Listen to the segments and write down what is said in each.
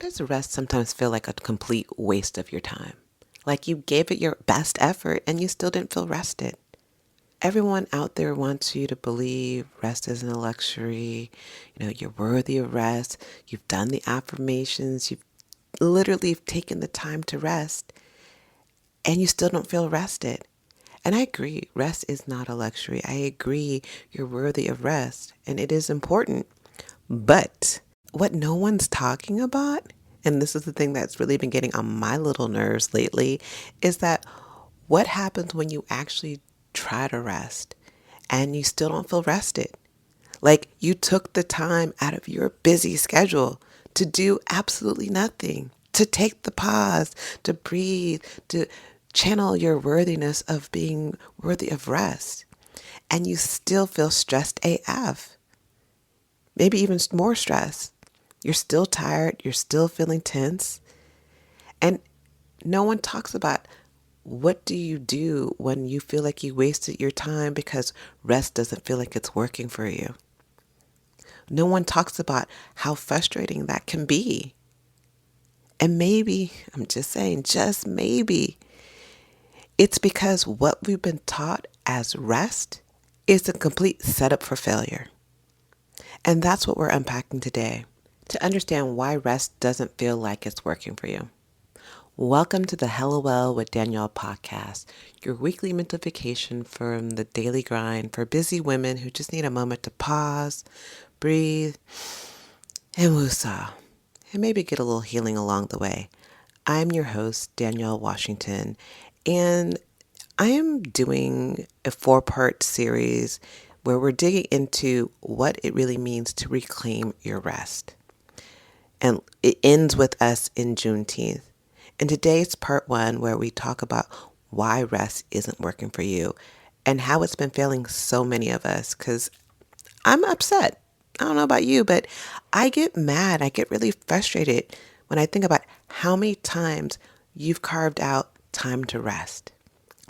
does rest sometimes feel like a complete waste of your time? Like you gave it your best effort and you still didn't feel rested. Everyone out there wants you to believe rest isn't a luxury. You're worthy of rest. You've done the affirmations. You've literally taken the time to rest and you still don't feel rested. And I agree, rest is not a luxury. I agree, you're worthy of rest and it is important. But what no one's talking about, and this is the thing that's really been getting on my little nerves lately, is that what happens when you actually try to rest and you still don't feel rested? Like you took the time out of your busy schedule to do absolutely nothing, to take the pause, to breathe, to channel your worthiness of being worthy of rest. And you still feel stressed AF, maybe even more stress. You're still tired. You're still feeling tense. And no one talks about what do you do when you feel like you wasted your time because rest doesn't feel like it's working for you. No one talks about how frustrating that can be. And maybe, I'm just saying, just maybe, it's because what we've been taught as rest is a complete setup for failure. And that's what we're unpacking today, to understand why rest doesn't feel like it's working for you. Welcome to the Hello Well with Danielle podcast, your weekly mental vacation from the daily grind for busy women who just need a moment to pause, breathe, and woosah, and maybe get a little healing along the way. I'm your host, Danielle Washington, and I am doing a 4-part series where we're digging into what it really means to reclaim your rest. And it ends with us in Juneteenth. And today's part 1 where we talk about why rest isn't working for you and how it's been failing so many of us, because I'm upset. I don't know about you, but I get mad. I get really frustrated when I think about how many times you've carved out time to rest.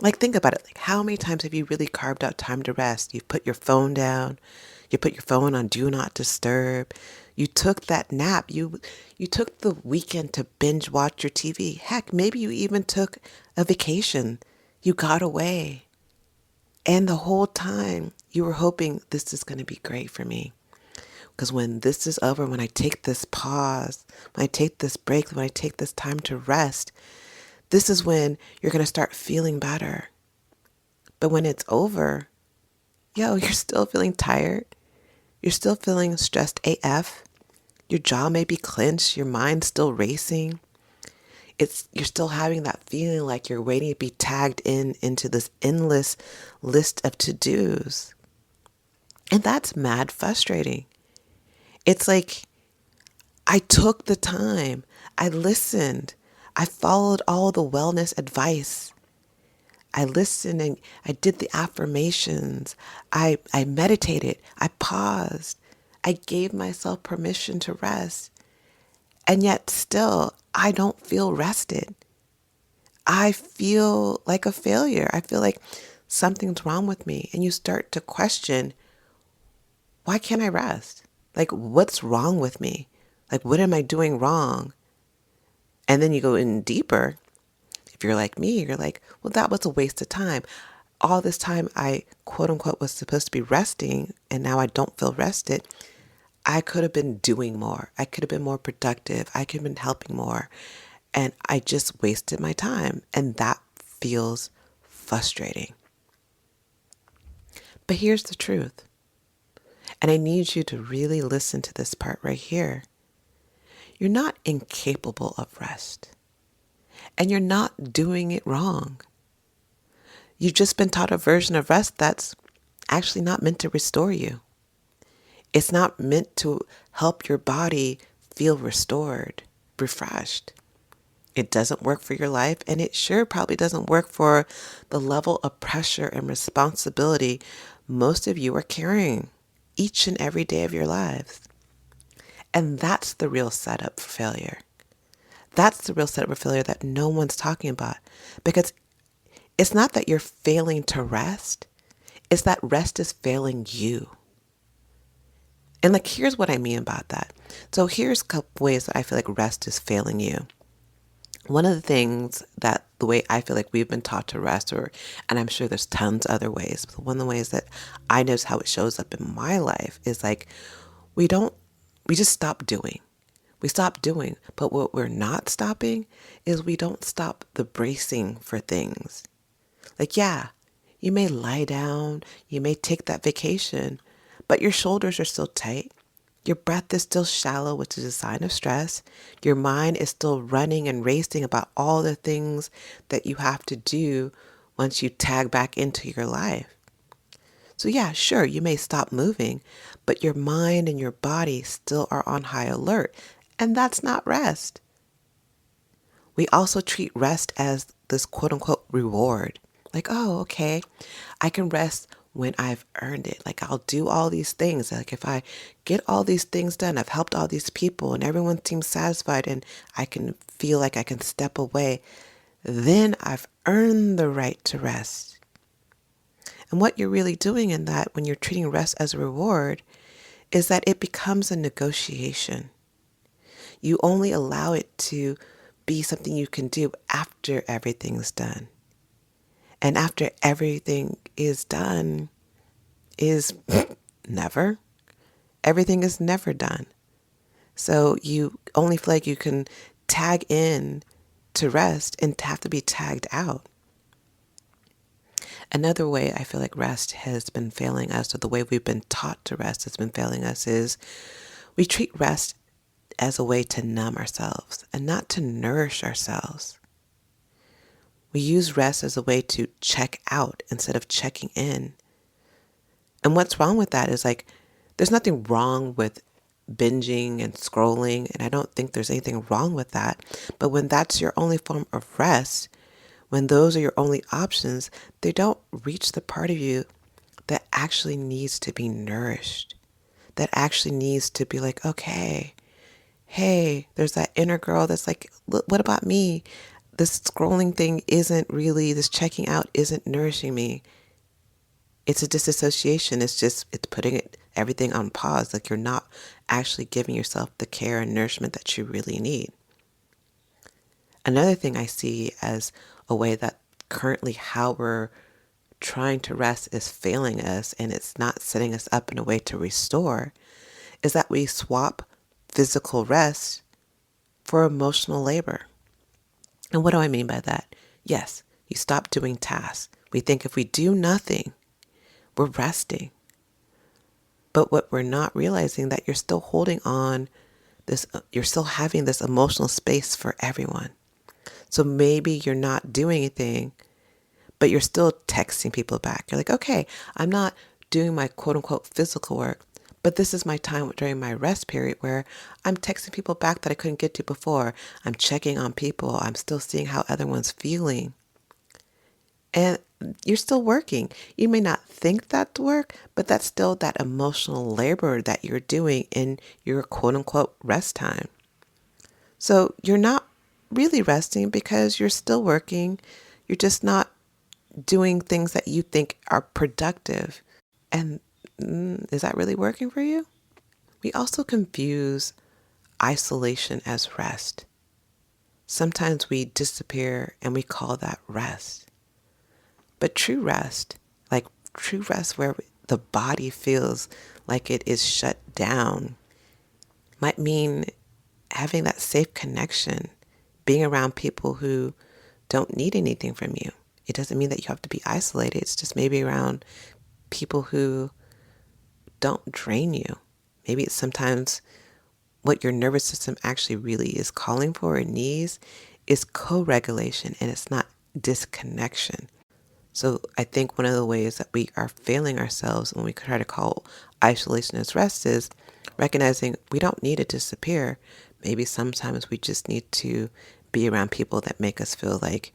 Like, think about it. Like, how many times have you really carved out time to rest? You've put your phone down. You put your phone on Do Not Disturb. You took that nap. You took the weekend to binge watch your TV. Heck, maybe you even took a vacation. You got away. And the whole time you were hoping this is going to be great for me. Because when this is over, when I take this pause, when I take this break, when I take this time to rest, this is when you're going to start feeling better. But when it's over, you're still feeling tired. You're still feeling stressed AF. Your jaw may be clenched. Your mind's still racing. You're still having that feeling like you're waiting to be tagged into this endless list of to-dos. And that's mad frustrating. It's like I took the time. I listened. I followed all the wellness advice. I listened and I did the affirmations. I meditated. I paused. I gave myself permission to rest. And yet still, I don't feel rested. I feel like a failure. I feel like something's wrong with me. And you start to question, why can't I rest? Like, what's wrong with me? Like, what am I doing wrong? And then you go in deeper. If you're like me, you're like, well, that was a waste of time. All this time I, quote unquote, was supposed to be resting, and now I don't feel rested. I could have been doing more. I could have been more productive. I could have been helping more. And I just wasted my time. And that feels frustrating. But here's the truth. And I need you to really listen to this part right here. You're not incapable of rest. And you're not doing it wrong. You've just been taught a version of rest that's actually not meant to restore you. It's not meant to help your body feel restored, refreshed. It doesn't work for your life, and it sure probably doesn't work for the level of pressure and responsibility most of you are carrying each and every day of your lives. And that's the real setup for failure. That's the real setup for failure that no one's talking about. Because it's not that you're failing to rest. It's that rest is failing you. And like, here's what I mean about that. So here's a couple ways that I feel like rest is failing you. One of the things that the way I feel like we've been taught to rest, and I'm sure there's tons of other ways, but one of the ways that I notice how it shows up in my life is like we don't, we just stop doing. We stop doing, but what we're not stopping is we don't stop the bracing for things. Like, yeah, you may lie down, you may take that vacation, but your shoulders are still tight. Your breath is still shallow, which is a sign of stress. Your mind is still running and racing about all the things that you have to do once you tag back into your life. So yeah, sure, you may stop moving, but your mind and your body still are on high alert. And that's not rest. We also treat rest as this quote unquote reward. Like, oh, okay, I can rest when I've earned it. Like, I'll do all these things. Like, if I get all these things done, I've helped all these people and everyone seems satisfied and I can feel like I can step away, then I've earned the right to rest. And what you're really doing in that when you're treating rest as a reward is that it becomes a negotiation. You only allow it to be something you can do after everything's done. And after everything is done is never. Everything is never done. So you only feel like you can tag in to rest and have to be tagged out. Another way I feel like rest has been failing us, or the way we've been taught to rest has been failing us, is we treat rest as a way to numb ourselves and not to nourish ourselves. We use rest as a way to check out instead of checking in. And what's wrong with that is like, there's nothing wrong with binging and scrolling, and I don't think there's anything wrong with that. But when that's your only form of rest, when those are your only options, they don't reach the part of you that actually needs to be nourished, that actually needs to be like, okay, hey, there's that inner girl that's like, what about me? This scrolling thing isn't really, this checking out isn't nourishing me. It's a disassociation. It's putting everything on pause. Like you're not actually giving yourself the care and nourishment that you really need. Another thing I see as a way that currently how we're trying to rest is failing us and it's not setting us up in a way to restore is that we swap physical rest for emotional labor. And what do I mean by that? Yes, you stop doing tasks. We think if we do nothing, we're resting. But what we're not realizing that you're still holding on this, you're still having this emotional space for everyone. So maybe you're not doing anything, but you're still texting people back. You're like, okay, I'm not doing my quote unquote physical work, but this is my time during my rest period where I'm texting people back that I couldn't get to before. I'm checking on people. I'm still seeing how everyone's feeling. And you're still working. You may not think that's work, but that's still that emotional labor that you're doing in your quote unquote rest time. So you're not really resting because you're still working. You're just not doing things that you think are productive. And is that really working for you? We also confuse isolation as rest. Sometimes we disappear and we call that rest. But true rest, like true rest where the body feels like it is shut down, might mean having that safe connection, being around people who don't need anything from you. It doesn't mean that you have to be isolated. It's just maybe around people who don't drain you. Maybe it's sometimes what your nervous system actually really is calling for and needs is co-regulation, and it's not disconnection. So I think one of the ways that we are failing ourselves when we try to call isolation as rest is recognizing we don't need to disappear. Maybe sometimes we just need to be around people that make us feel like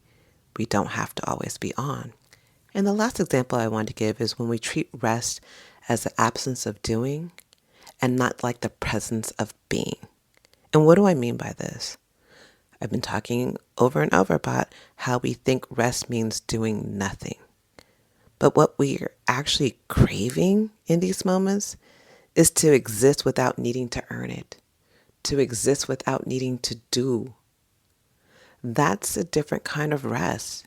we don't have to always be on. And the last example I want to give is when we treat rest as the absence of doing and not like the presence of being. And what do I mean by this? I've been talking over and over about how we think rest means doing nothing. But what we're actually craving in these moments is to exist without needing to earn it. to exist without needing to do. That's a different kind of rest,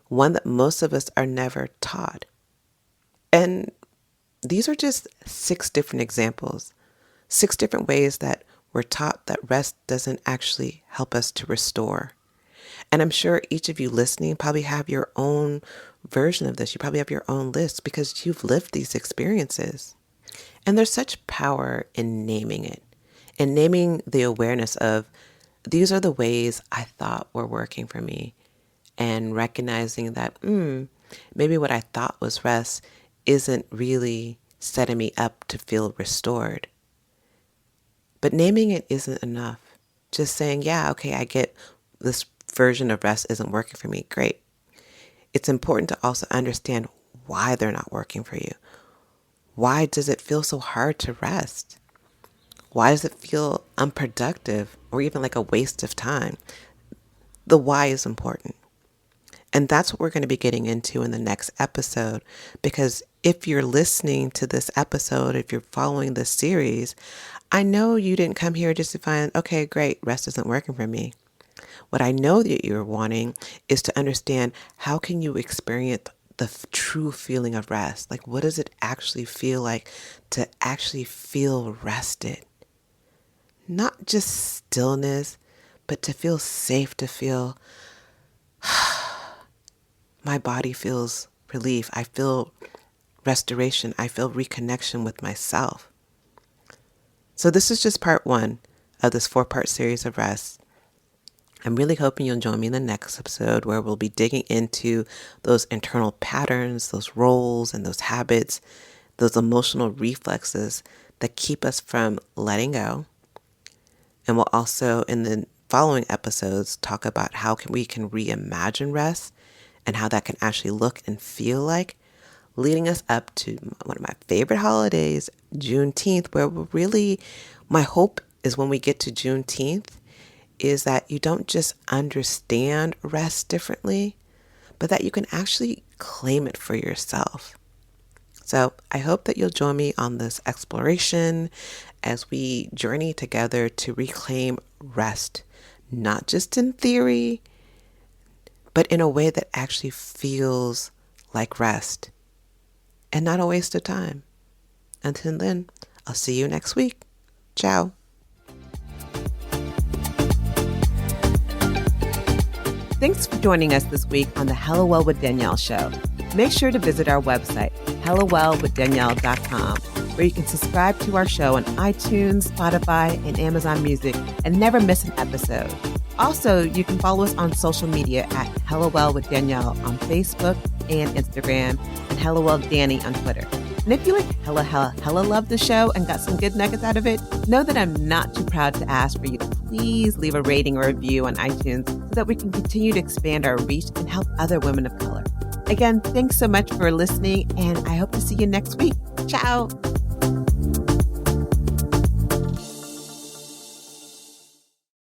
one that most of us are never taught. And these are just 6 different examples, 6 different ways that we're taught that rest doesn't actually help us to restore. And I'm sure each of you listening probably have your own version of this. You probably have your own list because you've lived these experiences. And there's such power in naming it, and naming the awareness of these are the ways I thought were working for me, and recognizing that maybe what I thought was rest isn't really setting me up to feel restored. But naming it isn't enough. Just saying, yeah, okay, I get this version of rest isn't working for me. Great. It's important to also understand why they're not working for you. Why does it feel so hard to rest? Why does it feel unproductive or even like a waste of time? The why is important. And that's what we're going to be getting into in the next episode, because if you're listening to this episode, if you're following this series, I know you didn't come here just to find, okay, great, rest isn't working for me. What I know that you're wanting is to understand, how can you experience the true feeling of rest? Like, what does it actually feel like to actually feel rested? Not just stillness, but to feel safe, to feel my body feels relief. I feel restoration. I feel reconnection with myself. So this is just part 1 of this 4-part series of rest. I'm really hoping you'll join me in the next episode, where we'll be digging into those internal patterns, those roles, and those habits, those emotional reflexes that keep us from letting go. And we'll also, in the following episodes, talk about how we can reimagine rest and how that can actually look and feel like, leading us up to one of my favorite holidays, Juneteenth, where we're really, my hope is when we get to Juneteenth, is that you don't just understand rest differently, but that you can actually claim it for yourself. So I hope that you'll join me on this exploration as we journey together to reclaim rest, not just in theory, but in a way that actually feels like rest and not a waste of time. Until then, I'll see you next week. Ciao. Thanks for joining us this week on the Hello Well with Danielle show. Make sure to visit our website, hellowellwithdanielle.com, where you can subscribe to our show on iTunes, Spotify, and Amazon Music and never miss an episode. Also, you can follow us on social media at Hello Well with Danielle on Facebook and Instagram, and Hello Well Danny on Twitter. And if you like hella love the show and got some good nuggets out of it, know that I'm not too proud to ask for you to please leave a rating or review on iTunes so that we can continue to expand our reach and help other women of color. Again, thanks so much for listening, and I hope to see you next week. Ciao.